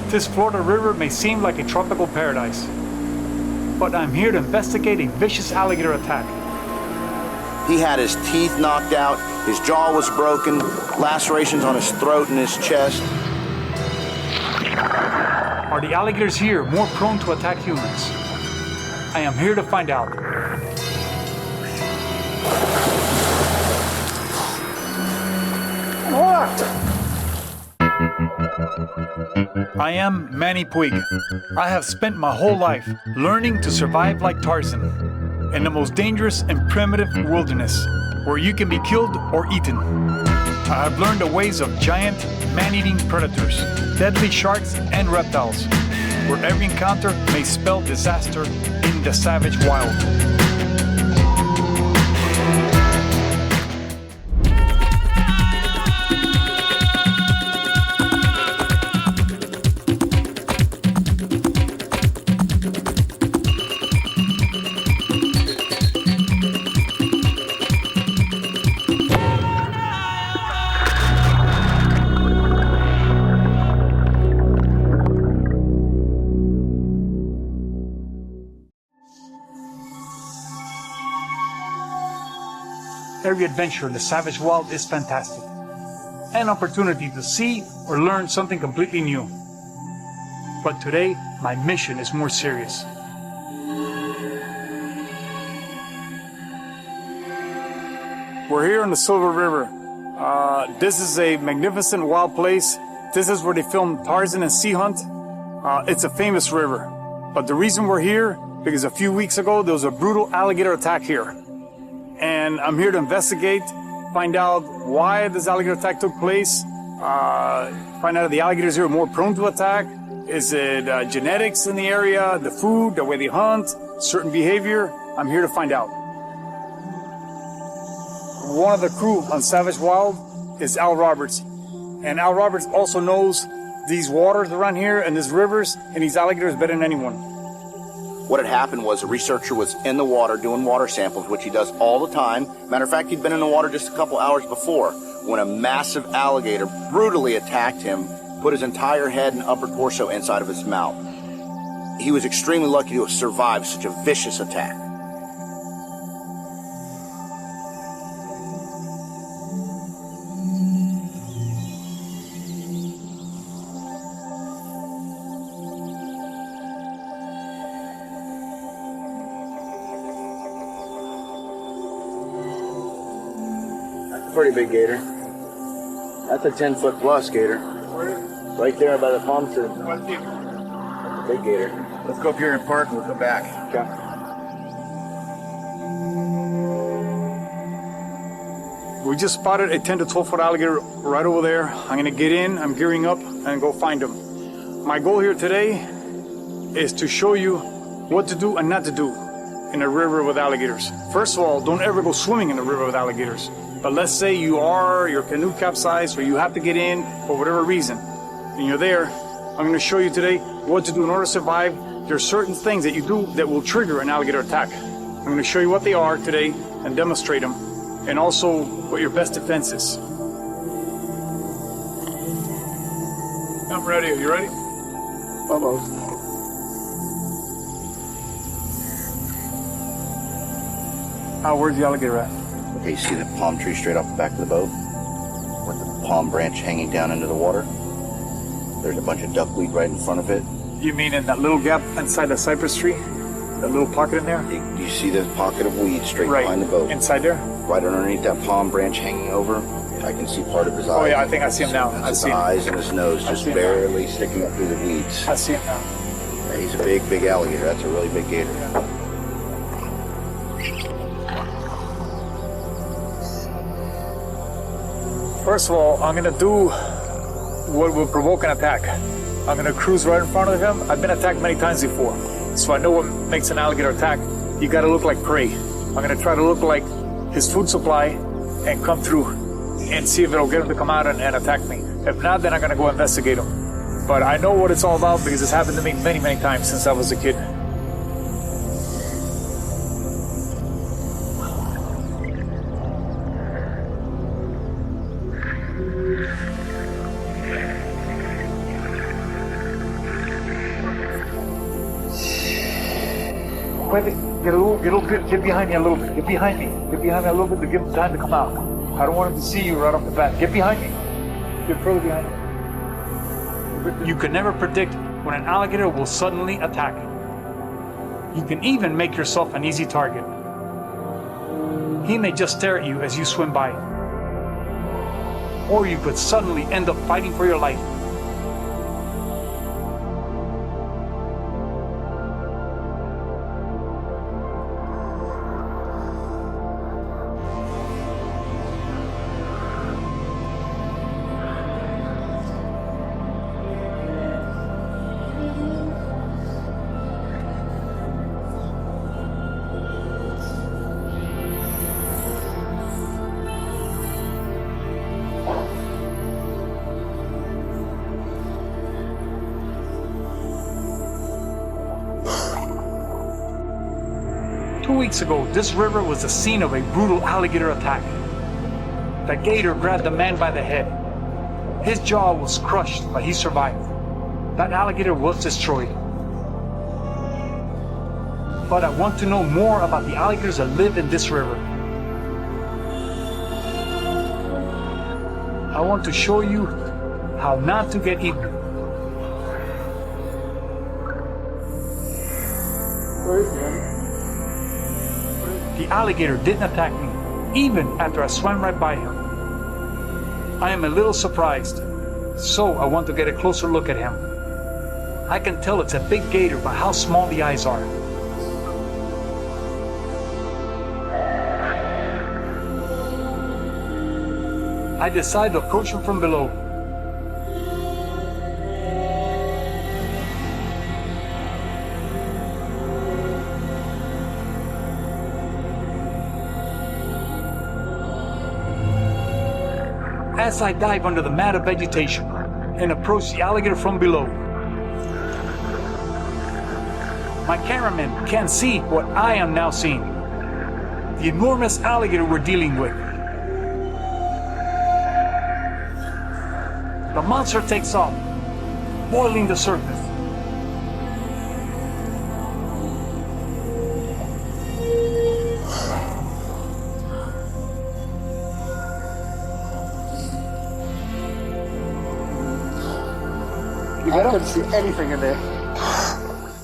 This Florida river may seem like a tropical paradise, but I'm here to investigate a vicious alligator attack. He had his teeth knocked out, his jaw was broken, lacerations on his throat and his chest. Are the alligators here more prone to attack humans? I am here to find out. I am Manny Puig. I have spent my whole life learning to survive like Tarzan in the most dangerous and primitive wilderness, where you can be killed or eaten. I have learned the ways of giant, man-eating predators, deadly sharks and reptiles, where every encounter may spell disaster in the savage wild. Every adventure in the savage wild is fantastic. An opportunity to see or learn something completely new. But today, my mission is more serious. We're here on the Silver River. This is a magnificent wild place. This is where they filmed Tarzan and Sea Hunt. It's a famous river. But the reason we're here, because a few weeks ago, there was a brutal alligator attack here. And I'm here to investigate, find out why this alligator attack took place, find out if the alligators here are more prone to attack. Is it genetics in the area, the food, the way they hunt, certain behavior? I'm here to find out. One of the crew on Savage Wild is Al Roberts. And Al Roberts also knows these waters around here and these rivers and these alligators better than anyone. What had happened was a researcher was in the water doing water samples, which he does all the time. Matter of fact, he'd been in the water just a couple hours before when a massive alligator brutally attacked him, put his entire head and upper torso inside of his mouth. He was extremely lucky to have survived such a vicious attack. Pretty big gator. That's a 10-foot plus gator. Right there by the palm tree. That's a big gator. Let's go up here and park and we'll come back. Okay. We just spotted a 10 to 12 foot alligator right over there. I'm gonna get in, I'm gearing up and go find him. My goal here today is to show you what to do and not to do in a river with alligators. First of all, don't ever go swimming in a river with alligators. But let's say your canoe capsized or you have to get in for whatever reason, and you're there, I'm going to show you today what to do in order to survive. There are certain things that you do that will trigger an alligator attack. I'm going to show you what they are today and demonstrate them, and also what your best defense is. I'm ready. Are you ready? Almost. Where's the alligator at? Okay, you see the palm tree straight off the back of the boat? With the palm branch hanging down into the water? There's a bunch of duckweed right in front of it. You mean in that little gap inside the cypress tree? That little pocket in there? You see the pocket of weed straight behind the boat? Inside there? Right underneath that palm branch hanging over. I can see part of his eye. Oh yeah, I think I see him now. His eyes and his nose just barely sticking up through the weeds. I see him now. Yeah, he's a big, big alligator. That's a really big gator. Yeah. First of all, I'm gonna do what will provoke an attack. I'm gonna cruise right in front of him. I've been attacked many times before, so I know what makes an alligator attack. You gotta look like prey. I'm gonna try to look like his food supply and come through and see if it'll get him to come out and attack me. If not, then I'm gonna go investigate him. But I know what it's all about because it's happened to me many, many times since I was a kid. Wait, get behind me a little bit. Get behind me. Get behind me a little bit to give him time to come out. I don't want him to see you right off the bat. Get behind me. Get further behind me. You can never predict when an alligator will suddenly attack. You can even make yourself an easy target. He may just stare at you as you swim by. Or you could suddenly end up fighting for your life. Weeks ago, this river was the scene of a brutal alligator attack. The gator grabbed the man by the head. His jaw was crushed, but he survived. That alligator was destroyed. But I want to know more about the alligators that live in this river. I want to show you how not to get eaten. Where is he? The alligator didn't attack me, even after I swam right by him. I am a little surprised, so I want to get a closer look at him. I can tell it's a big gator by how small the eyes are. I decide to approach him from below. As I dive under the mat of vegetation and approach the alligator from below, my cameraman can't see what I am now seeing. The enormous alligator we're dealing with. The monster takes off, boiling the surface. I couldn't see anything in there.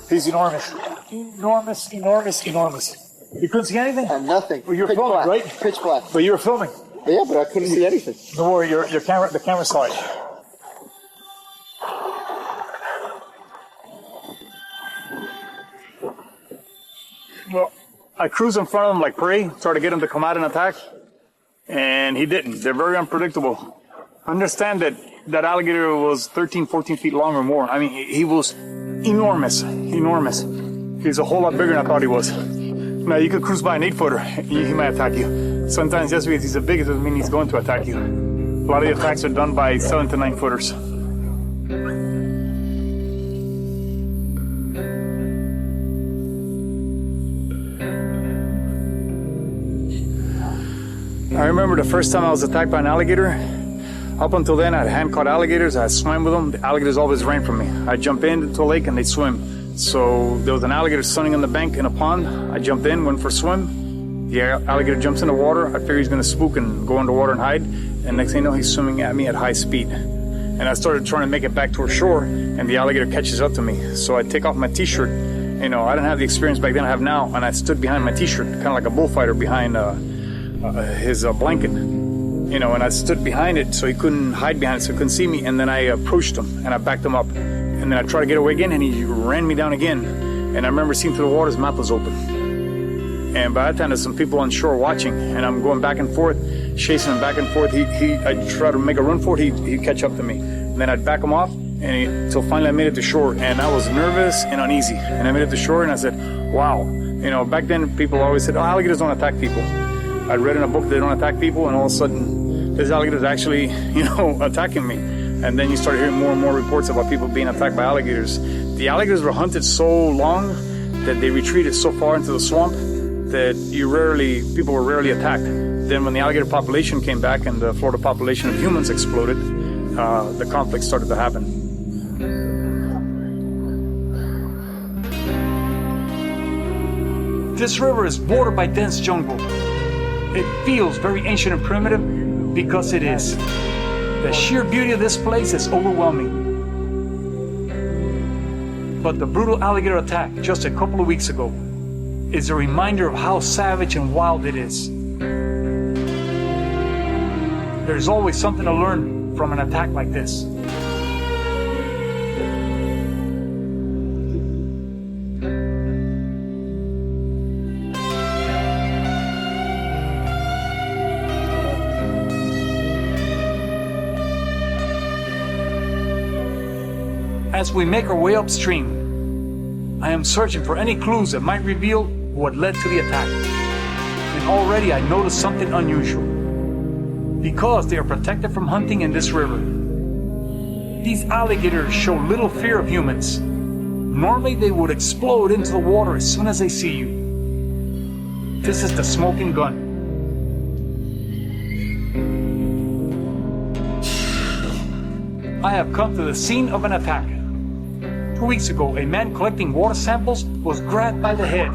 He's enormous. Enormous, enormous, enormous. You couldn't see anything? Nothing. Well, you were Pitch filming, black. right? Pitch black. But you were filming. Yeah, but I couldn't see anything. Don't worry, the camera saw it. Well, I cruised in front of him like prey, tried to get him to come out and attack, and he didn't. They're very unpredictable. Understand that that alligator was 13, 14 feet long or more. I mean, he was enormous, enormous. He's a whole lot bigger than I thought he was. Now, you could cruise by an 8-footer, he might attack you. Sometimes just because he's the biggest doesn't mean he's going to attack you. A lot of the attacks are done by 7 to 9 footers. I remember the first time I was attacked by an alligator. Up until then, I had hand-caught alligators. I swam with them. The alligators always ran from me. I'd jump into a lake and they'd swim. So there was an alligator sunning on the bank in a pond. I jumped in, went for a swim. The alligator jumps in the water. I figured he's going to spook and go underwater and hide. And next thing you know, he's swimming at me at high speed. And I started trying to make it back toward shore, and the alligator catches up to me. So I take off my t-shirt. You know, I didn't have the experience back then I have now, and I stood behind my t-shirt, kind of like a bullfighter behind his blanket. You know, and I stood behind it so he couldn't hide behind it, so he couldn't see me. And then I approached him and I backed him up. And then I tried to get away again, and he ran me down again. And I remember seeing through the water, his mouth was open. And by that time, there's some people on shore watching, and I'm going back and forth, chasing him back and forth. I'd try to make a run for it, he'd catch up to me. And then I'd back him off, until finally I made it to shore. And I was nervous and uneasy. And I made it to shore, and I said, wow. You know, back then, people always said, oh, alligators don't attack people. I read in a book they don't attack people, and all of a sudden, this alligator's actually, you know, attacking me. And then you start hearing more and more reports about people being attacked by alligators. The alligators were hunted so long that they retreated so far into the swamp that people were rarely attacked. Then when the alligator population came back and the Florida population of humans exploded, the conflict started to happen. This river is bordered by dense jungle. It feels very ancient and primitive because it is. The sheer beauty of this place is overwhelming. But the brutal alligator attack just a couple of weeks ago is a reminder of how savage and wild it is. There's always something to learn from an attack like this. As we make our way upstream, I am searching for any clues that might reveal what led to the attack. And already I noticed something unusual. Because they are protected from hunting in this river, these alligators show little fear of humans. Normally they would explode into the water as soon as they see you. This is the smoking gun. I have come to the scene of an attack. 2 weeks ago, a man collecting water samples was grabbed by the head.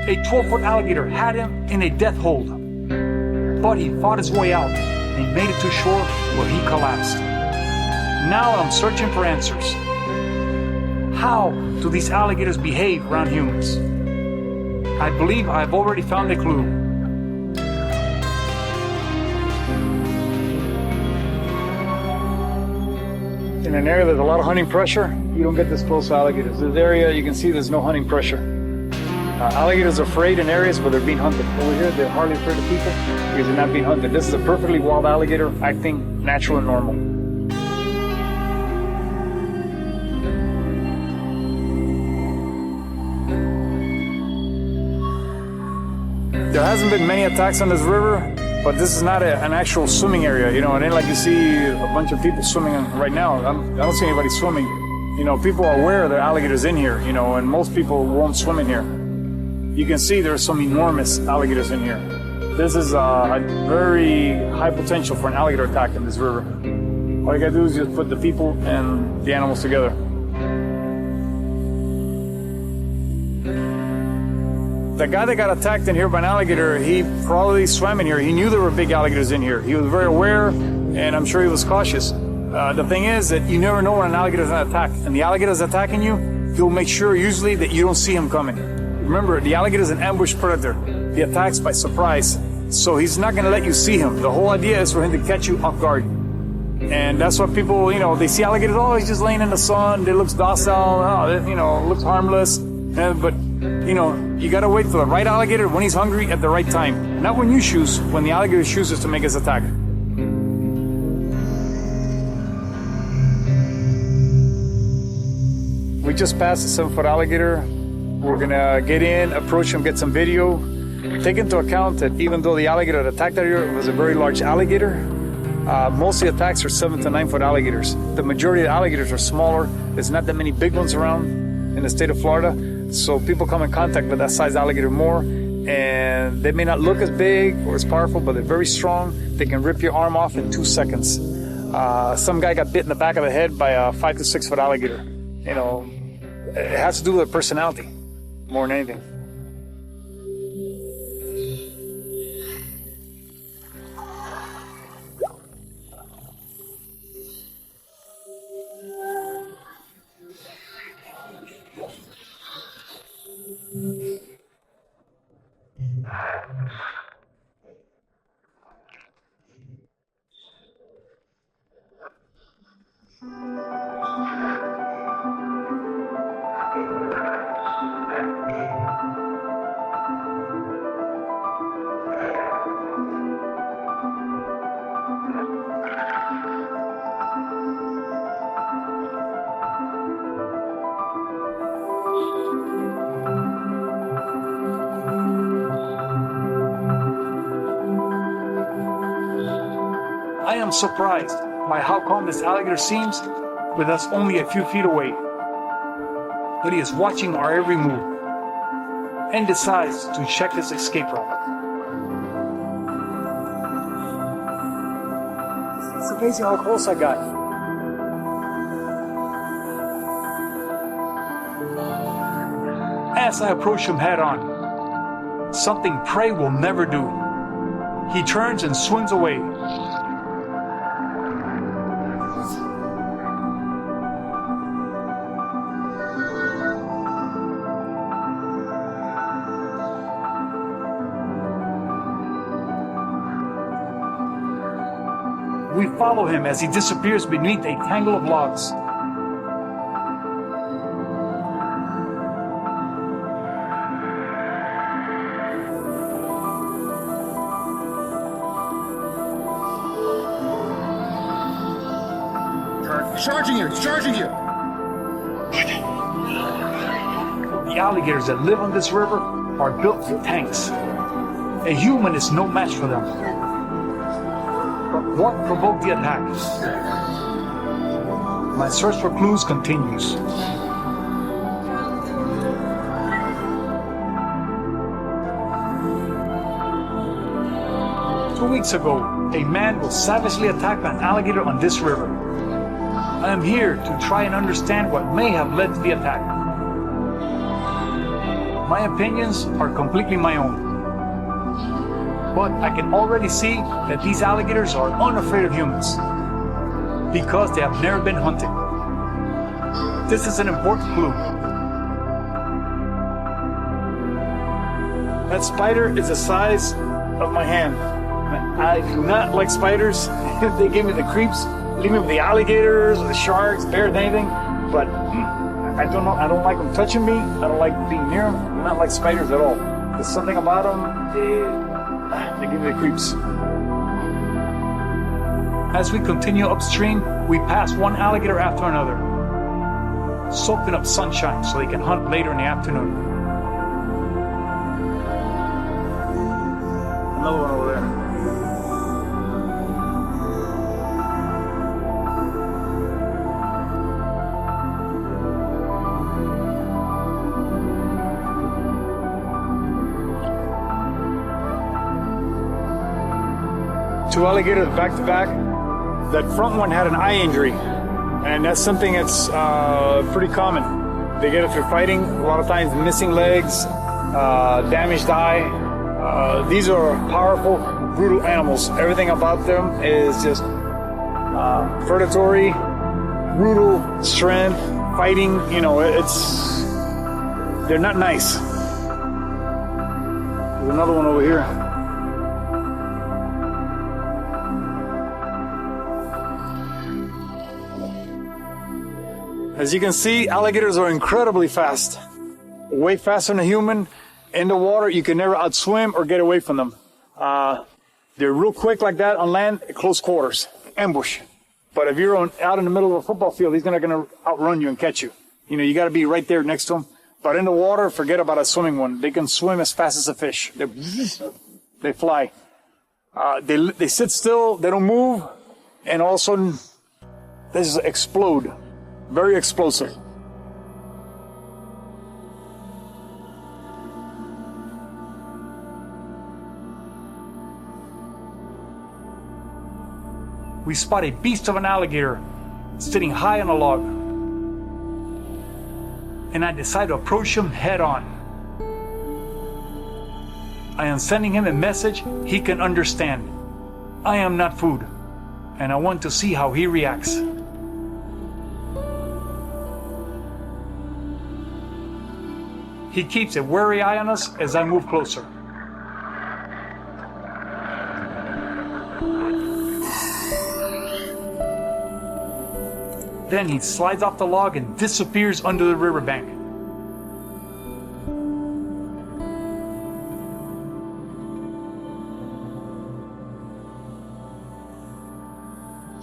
A 12-foot alligator had him in a death hold. But he fought his way out and made it to shore where he collapsed. Now I'm searching for answers. How do these alligators behave around humans? I believe I've already found a clue. In an area there's a lot of hunting pressure, you don't get this close to alligators. This area, you can see there's no hunting pressure. Alligators are afraid in areas where they're being hunted. Over here, they're hardly afraid of people because they're not being hunted. This is a perfectly wild alligator acting natural and normal. There hasn't been many attacks on this river, but this is not an actual swimming area. You know, it ain't like you see a bunch of people swimming right now. I don't see anybody swimming. You know, people are aware there are alligators in here, you know, and most people won't swim in here. You can see there's some enormous alligators in here. This is a very high potential for an alligator attack in this river. All you gotta do is just put the people and the animals together. The guy that got attacked in here by an alligator, he probably swam in here. He knew there were big alligators in here. He was very aware, and I'm sure he was cautious. The thing is that you never know when an alligator is going to attack. And the alligator is attacking you, he'll make sure usually that you don't see him coming. Remember, the alligator is an ambush predator. He attacks by surprise. So he's not going to let you see him. The whole idea is for him to catch you off guard. And that's what people, you know, they see alligators, oh, he's just laying in the sun, they looks docile, oh, you know, looks harmless. But, you know, you got to wait for the right alligator when he's hungry at the right time. Not when you choose, when the alligator chooses to make his attack. We just passed a 7-foot alligator. We're gonna get in, approach him, get some video. Take into account that even though the alligator that attacked that area was a very large alligator, most of the attacks are 7 to 9 foot alligators. The majority of the alligators are smaller. There's not that many big ones around in the state of Florida. So people come in contact with that size alligator more, and they may not look as big or as powerful, but they're very strong. They can rip your arm off in 2 seconds. Some guy got bit in the back of the head by a 5 to 6 foot alligator. You know, it has to do with their personality more than anything. I am surprised by how calm this alligator seems with us only a few feet away. But he is watching our every move and decides to check his escape route. It's amazing how close I got. As I approach him head on, something prey will never do. He turns and swims away. We follow him as he disappears beneath a tangle of logs. Charging you! Charging you! The alligators that live on this river are built for tanks. A human is no match for them. But what provoked the attack? My search for clues continues. Two weeks ago, a man was savagely attacked by an alligator on this river. I am here to try and understand what may have led to the attack. My opinions are completely my own. But I can already see that these alligators are unafraid of humans because they have never been hunted. This is an important clue. That spider is the size of my hand. I do not like spiders. They give me the creeps. Leave me with the alligators, the sharks, bears, anything. But I don't know. I don't like them touching me. I don't like being near them. I don't like spiders at all. There's something about them. They give me the creeps. As we continue upstream, we pass one alligator after another, soaking up sunshine so they can hunt later in the afternoon. Another one over there. 2 alligators back to back. That front one had an eye injury, and that's something that's pretty common. They get it through fighting, a lot of times missing legs, damaged eye. These are powerful, brutal animals. Everything about them is just predatory, brutal, strength, fighting. You know, they're not nice. There's another one over here. As you can see, alligators are incredibly fast. Way faster than a human. In the water, you can never outswim or get away from them. They're real quick like that on land, close quarters, ambush. But if you're out in the middle of a football field, he's not going to outrun you and catch you. You know, you got to be right there next to him. But in the water, forget about a swimming one. They can swim as fast as a fish. They fly. They sit still, they don't move, and all of a sudden, they just explode. Very explosive. We spot a beast of an alligator sitting high on a log, and I decide to approach him head on. I am sending him a message he can understand. I am not food, and I want to see how he reacts. He keeps a wary eye on us as I move closer. Then he slides off the log and disappears under the riverbank.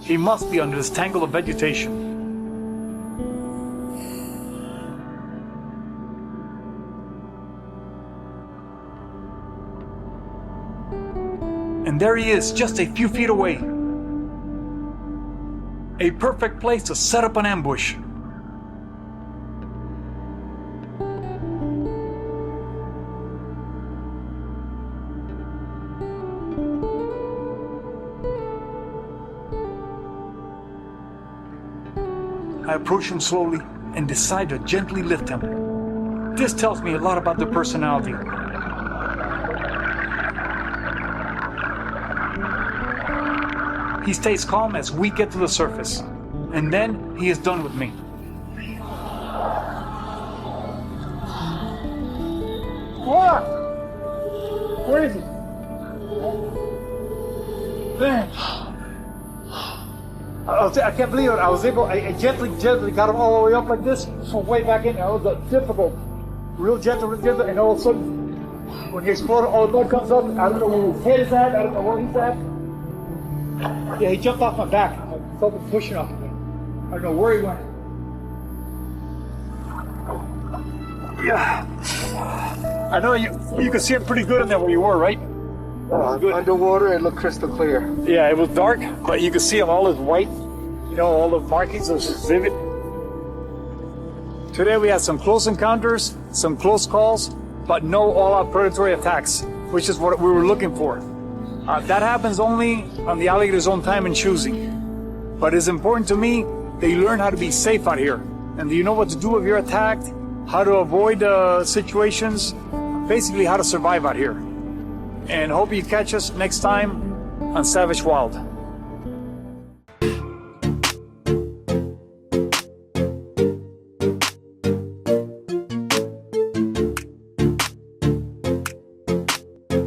He must be under this tangle of vegetation. And there he is, just a few feet away. A perfect place to set up an ambush. I approach him slowly and decide to gently lift him. This tells me a lot about their personality. he stays calm as we get to the surface. And then he is done with me. What? Where is he? Man. I can't believe it. I was able, I gently got him all the way up like this, from way back in. That was difficult. Real gentle, and all of a sudden, when he exploded, all the blood comes up. I don't know where his head is at. I don't know where he's at. Yeah, he jumped off my back. I felt him pushing off me. I don't know where he went. Yeah. I know you can see it pretty good in there where you were, right? Underwater, it looked crystal clear. Yeah, it was dark, but you can see him all his white, all the markings are vivid. Today we had some close encounters, some close calls, but no all-out predatory attacks, which is what we were looking for. That happens only on the alligator's own time and choosing. But it's important to me that you learn how to be safe out here. And do you know what to do if you're attacked? How to avoid situations? Basically how to survive out here. And hope you catch us next time on Savage Wild.